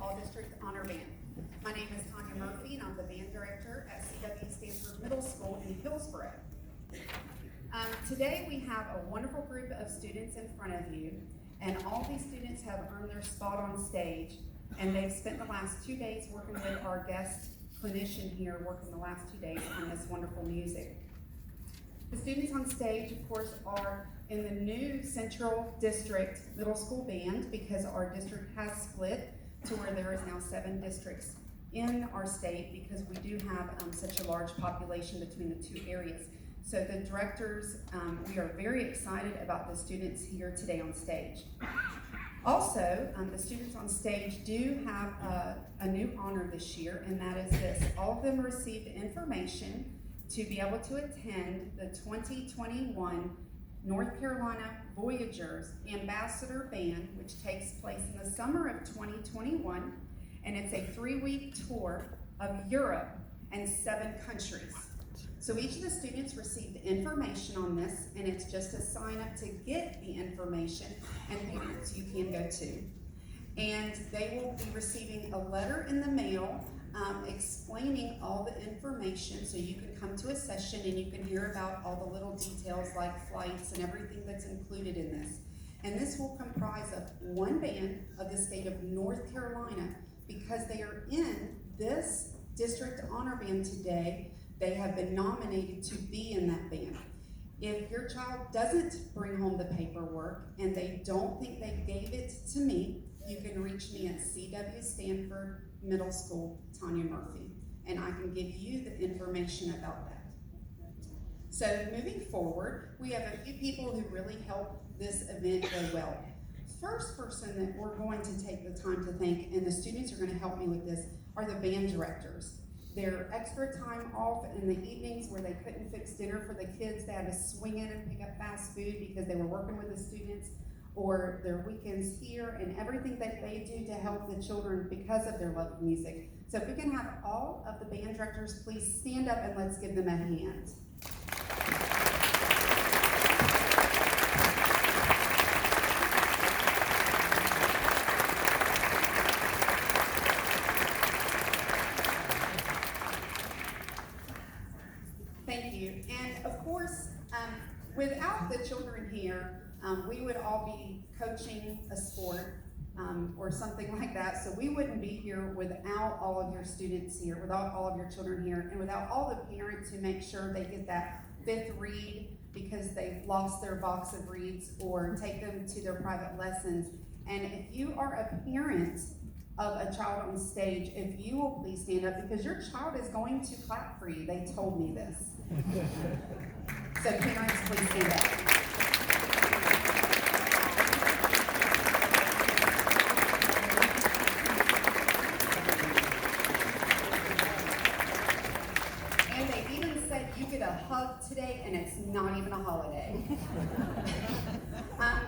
All-District Honor Band. My name is Tanya Murphy, and I'm the band director at CW Stanford Middle School in Hillsboro. Today we have a wonderful group of students in front of you, and all these students have earned their spot on stage, and they've spent the last 2 days working with our guest clinician here, working the last 2 days on this wonderful music. The students on stage, of course, are in the new Central District Middle School Band, because our district has split to where there is now 7 districts in our state, because we do have such a large population between the 2 areas. So the directors, we are very excited about the students here today on stage. Also, the students on stage do have a new honor this year, and that is this. All of them received information to be able to attend the 2021 North Carolina Voyagers Ambassador Band, which takes place in the summer of 2021, and it's a 3-week tour of Europe and 7 countries. So each of the students received information on this, and it's just a sign up to get the information, and parents you can go to. And they will be receiving a letter in the mail explaining all the information, so you can come to a session and you can hear about all the little details like flights and everything that's included in this. And this will comprise of 1 band of the state of North Carolina, because they are in this district honor band today. They have been nominated to be in that band. If your child doesn't bring home the paperwork and they don't think they gave it to me, you can reach me at CW Stanford Middle School, Tanya Murphy, and I can give you the information about that. So moving forward, we have a few people who really help this event go well. First person that we're going to take the time to thank, and the students are going to help me with this, are the band directors. Their extra time off in the evenings where they couldn't fix dinner for the kids, they had to swing in and pick up fast food because they were working with the students, or their weekends here, and everything that they do to help the children because of their love of music. So if we can have all of the band directors please stand up and let's give them a hand. Thank you. And of course, without the children here, we would all be coaching a sport or something like that. So we wouldn't be here without all of your students here, without all of your children here, and without all the parents who make sure they get that 5th read because they've lost their box of reads, or take them to their private lessons. And if you are a parent of a child on stage, if you will please stand up, because your child is going to clap for you. They told me this. So parents, please stand up. And they even said you get a hug today, and it's not even a holiday.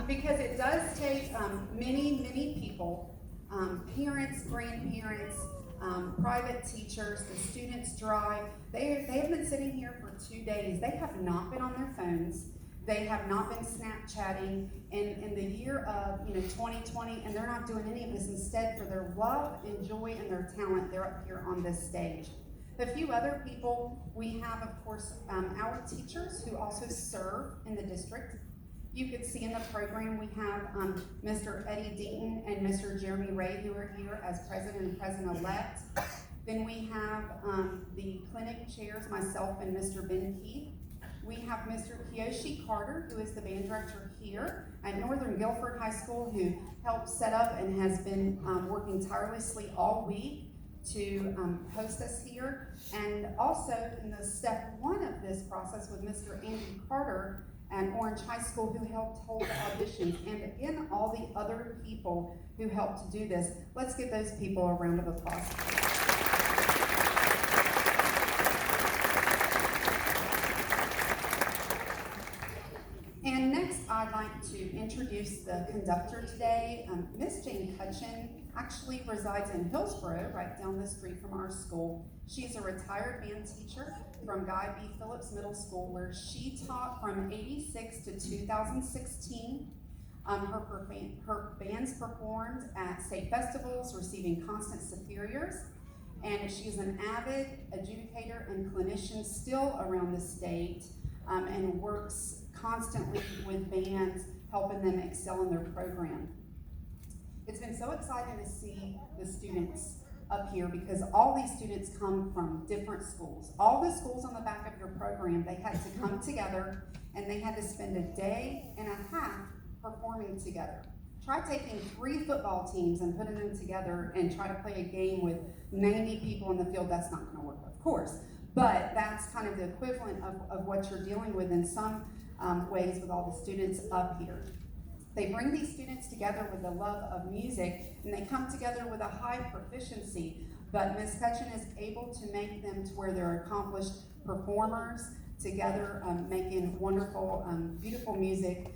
Because it does take many people, parents, grandparents, private teachers, the students drive. They have been sitting here for 2 days. They have not been on their phones. They have not been Snapchatting in the year of 2020, and they're not doing any of this. Instead, for their love and joy and their talent, they're up here on this stage. A few other people, we have, of course, our teachers who also serve in the district. You could see in the program we have Mr. Eddie Deaton and Mr. Jeremy Ray, who are here as president and president-elect. Then we have the clinic chairs, myself and Mr. Ben Keith. We have Mr. Kiyoshi Carter, who is the band director here at Northern Guilford High School, who helped set up and has been working tirelessly all week to host us here. And also in the step 1 of this process with Mr. Andy Carter at Orange High School, who helped hold the auditions, and again, all the other people who helped to do this. Let's give those people a round of applause. And next, I'd like to introduce the conductor today. Miss Jane Cutchin actually resides in Hillsboro, right down the street from our school. She's a retired band teacher from Guy B. Phillips Middle School, where she taught from '86 to 2016. Her bands performed at state festivals, receiving constant superiors, and she's an avid adjudicator and clinician still around the state, and works constantly with bands, helping them excel in their program. It's been so exciting to see the students up here because all these students come from different schools. All the schools on the back of your program, they had to come together and they had to spend a day and a half performing together. Try taking 3 football teams and putting them together and try to play a game with 90 people in the field. That's not gonna work, of course. But that's kind of the equivalent of what you're dealing with in some ways with all the students up here. They bring these students together with the love of music, and they come together with a high proficiency, but Ms. Cutchin is able to make them to where they're accomplished performers together, making wonderful, beautiful music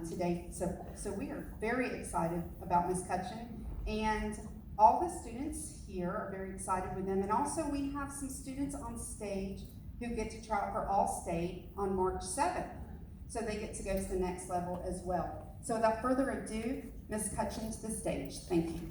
today. So we are very excited about Ms. Cutchin, and all the students here are very excited with them, and also we have some students on stage who get to try out for All-State on March 7th. So they get to go to the next level as well. So without further ado, Ms. Cutchin to the stage. Thank you.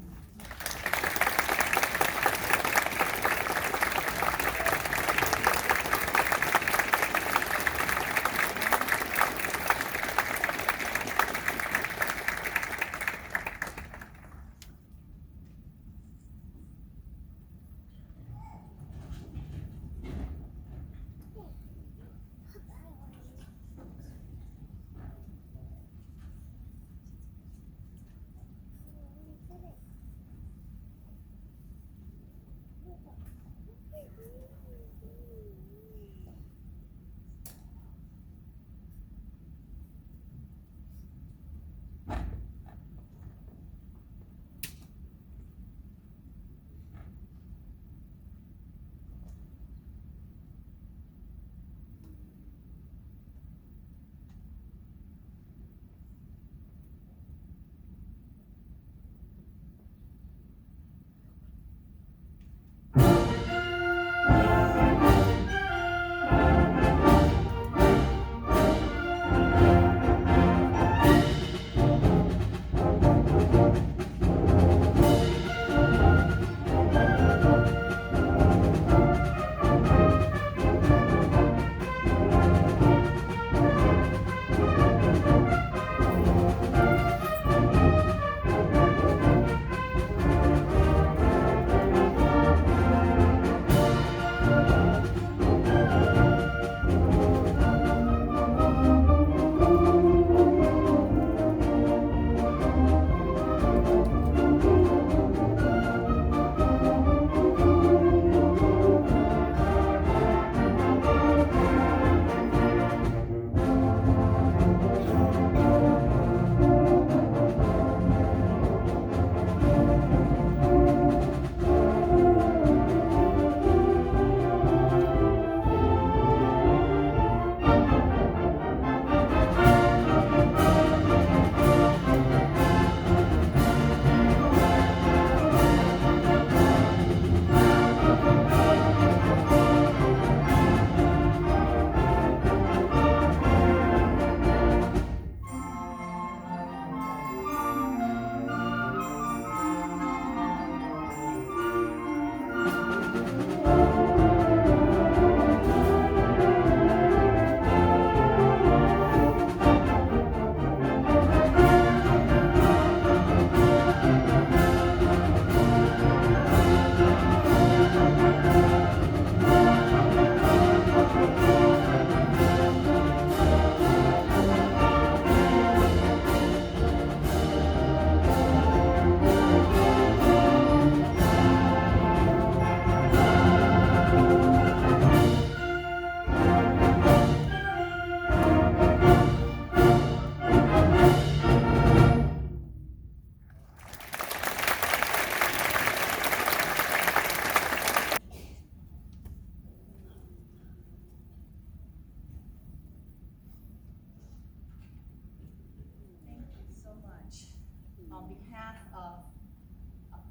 On behalf of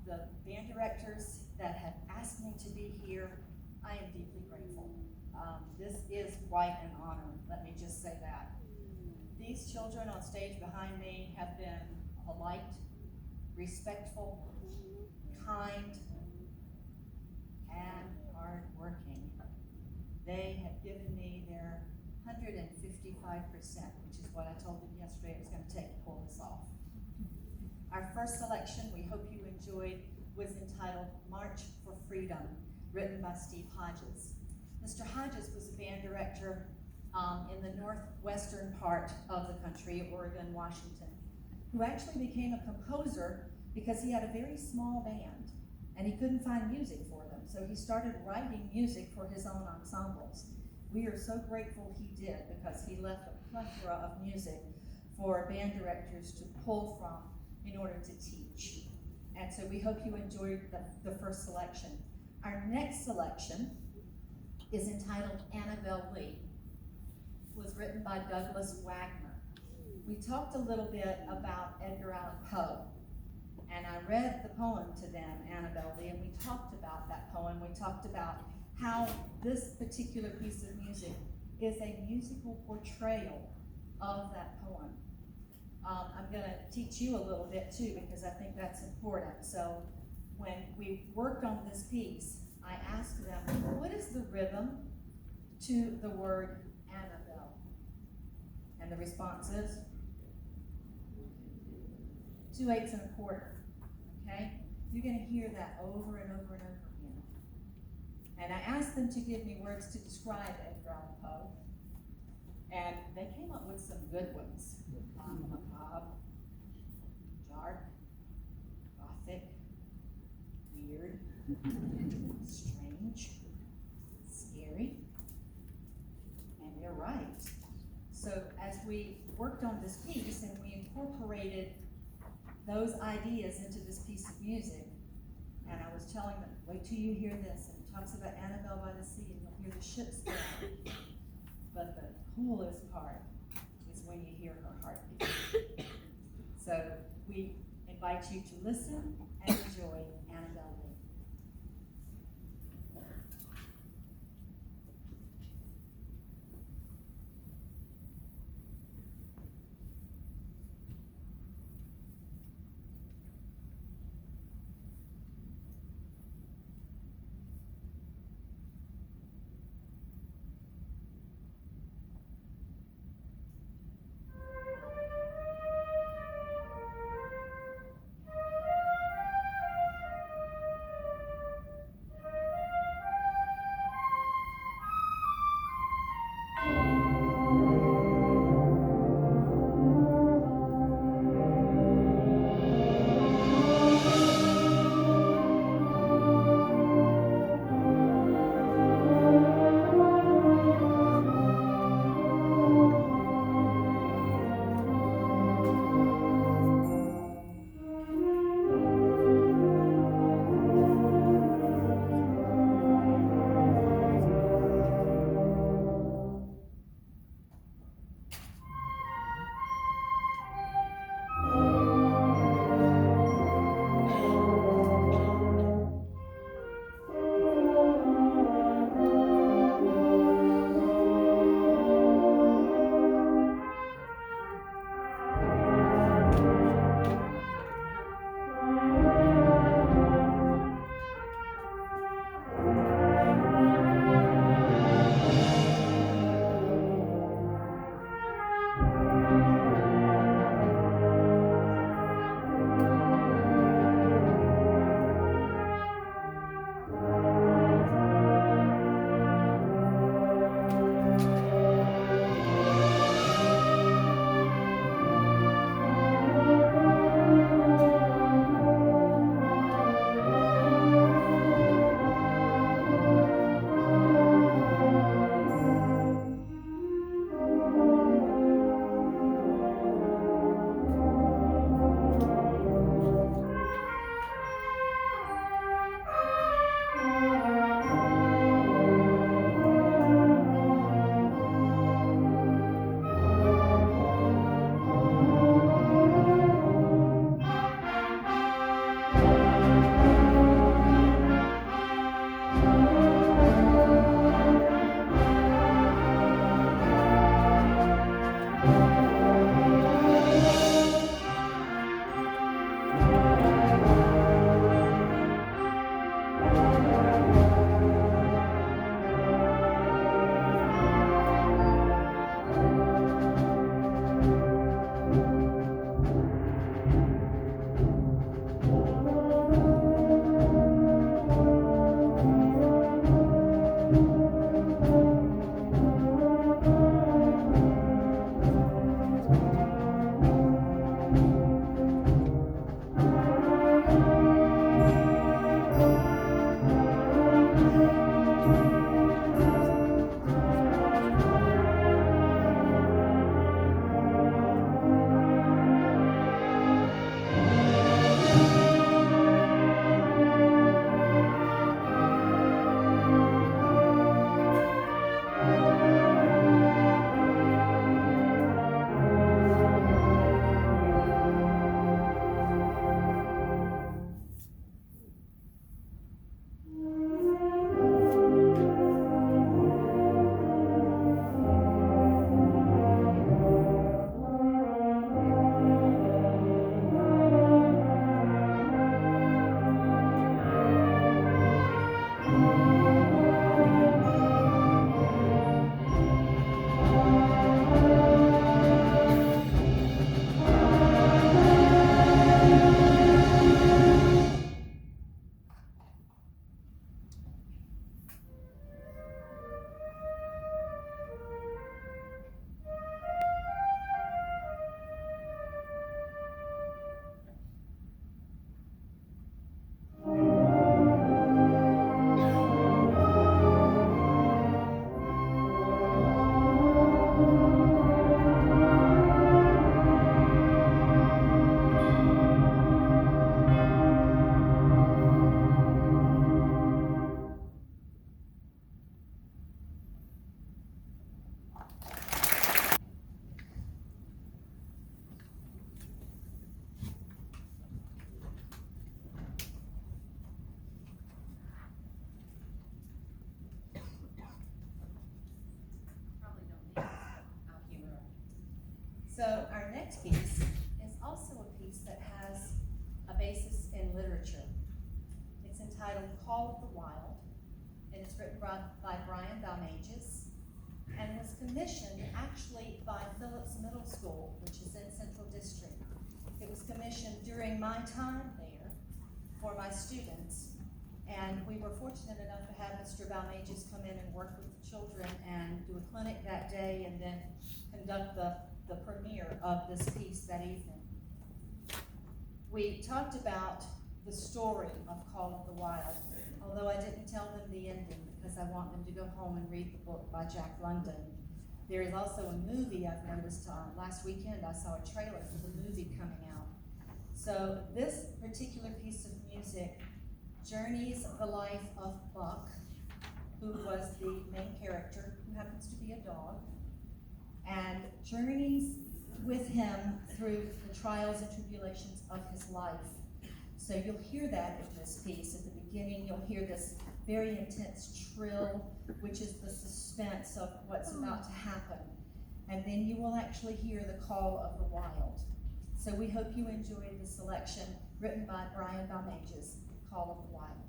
the band directors that have asked me to be here, I am deeply grateful. This is quite an honor, let me just say that. These children on stage behind me have been polite, respectful, kind, and hardworking. They have given me their 155%, which is what I told them yesterday it was going to take to pull this off. Our first selection, we hope you enjoyed, was entitled March for Freedom, written by Steve Hodges. Mr. Hodges was a band director in the northwestern part of the country, Oregon, Washington, who actually became a composer because he had a very small band and he couldn't find music for them. So he started writing music for his own ensembles. We are so grateful he did, because he left a plethora of music for band directors to pull from in order to teach. And so we hope you enjoyed the first selection. Our next selection is entitled Annabelle Lee. It was written by Douglas Wagner. We talked a little bit about Edgar Allan Poe, and I read the poem to them, Annabelle Lee, and we talked about that poem. We talked about how this particular piece of music is a musical portrayal of that poem. I'm going to teach you a little bit too, because I think that's important. So when we worked on this piece, I asked them, what is the rhythm to the word Annabelle? And the response is 2 8s and a quarter. Okay? You're going to hear that over and over and over again. And I asked them to give me words to describe Edgar Allan Poe, and they came up with some good ones. Macabre, dark, gothic, weird, strange, scary, and they're right. So as we worked on this piece and we incorporated those ideas into this piece of music, and I was telling them, wait till you hear this, and it talks about Annabelle by the sea, and you'll hear the ships go. But the coolest part is when you hear her heartbeat. So we invite you to listen and enjoy Annabelle Lee. So our next piece is also a piece that has a basis in literature. It's entitled Call of the Wild, and it's written by Brian Balmages, and was commissioned actually by Phillips Middle School, which is in Central District. It was commissioned during my time there for my students, and we were fortunate enough to have Mr. Balmages come in and work with the children and do a clinic that day and then conduct the premiere of this piece that evening. We talked about the story of Call of the Wild, although I didn't tell them the ending because I want them to go home and read the book by Jack London. There is also a movie I've noticed. Last weekend I saw a trailer for the movie coming out. So this particular piece of music journeys the life of Buck, who was the main character, who happens to be a dog, and journeys with him through the trials and tribulations of his life. So you'll hear that in this piece. At the beginning, you'll hear this very intense trill, which is the suspense of what's about to happen. And then you will actually hear the call of the wild. So we hope you enjoyed the selection written by Brian Balmages, Call of the Wild.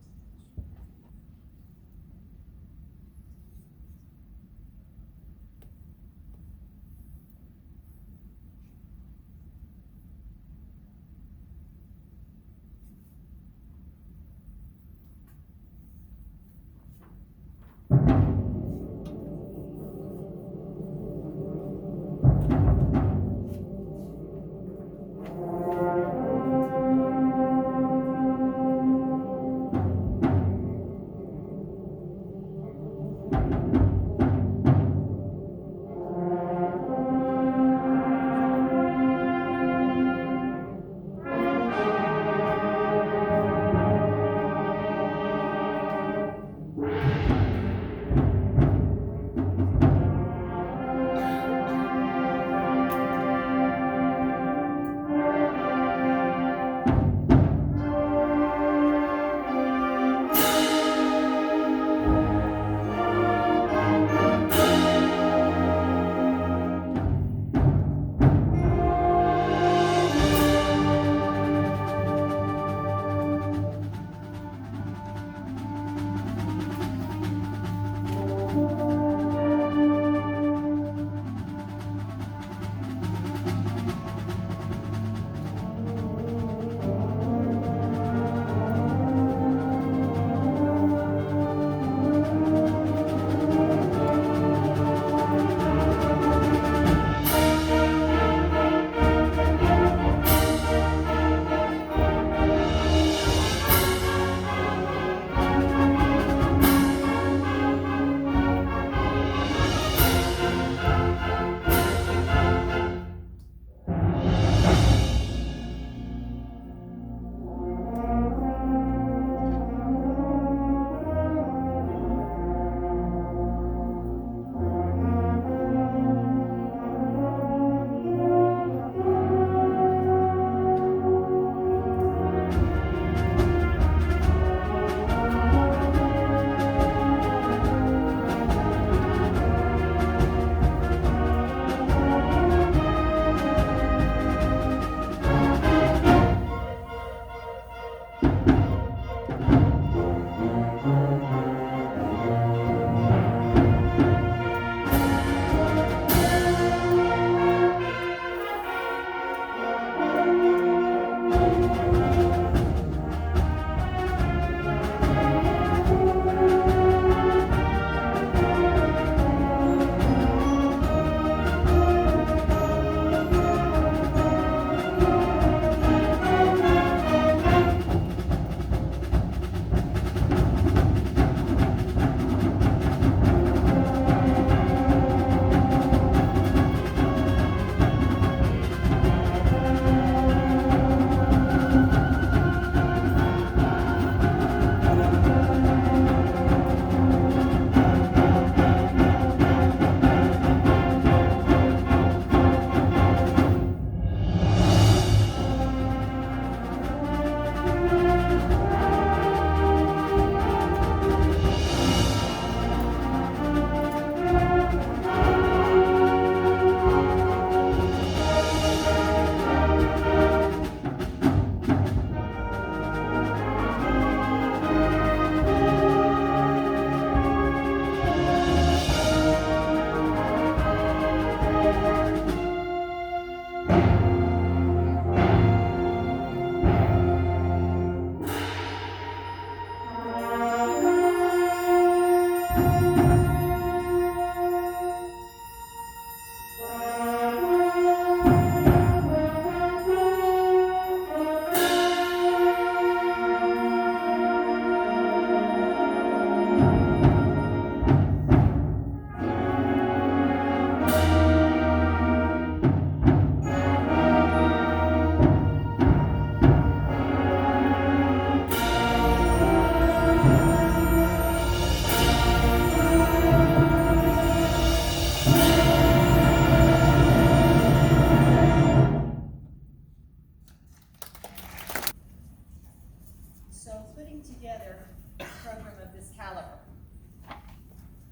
program of this caliber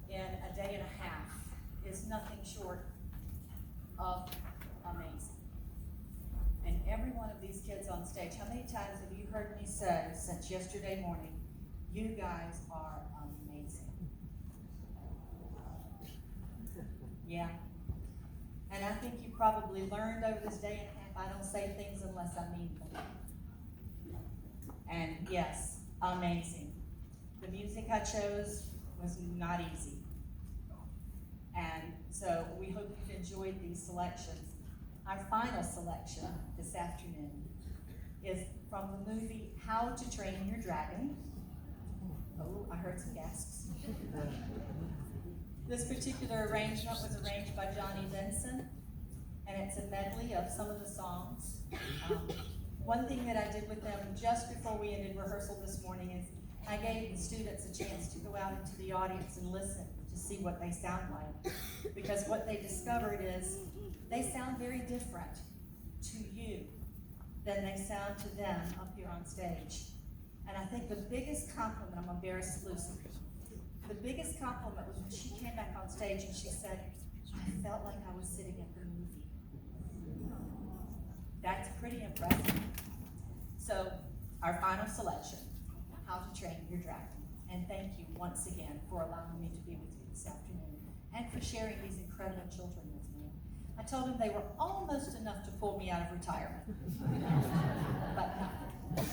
in a day and a half is nothing short of amazing. And every one of these kids on stage, how many times have you heard me say since yesterday morning, you guys are amazing? Yeah. And I think you probably learned over this day and a half, I don't say things unless I mean them. And yes, amazing. The music I chose was not easy. And so we hope you've enjoyed these selections. Our final selection this afternoon is from the movie How to Train Your Dragon. Oh, I heard some gasps. This particular arrangement was arranged by Johnny Benson, and it's a medley of some of the songs. One thing that I did with them just before we ended rehearsal this morning is I gave the students a chance to go out into the audience and listen to see what they sound like. Because what they discovered is they sound very different to you than they sound to them up here on stage. And I think the biggest compliment, I'm embarrassed to lose it, the biggest compliment was when she came back on stage and she said, I felt like I was sitting at the movie. That's pretty impressive. So, our final selection, How to Train Your Dragon. And thank you once again for allowing me to be with you this afternoon and for sharing these incredible children with me. I told them they were almost enough to pull me out of retirement, but no.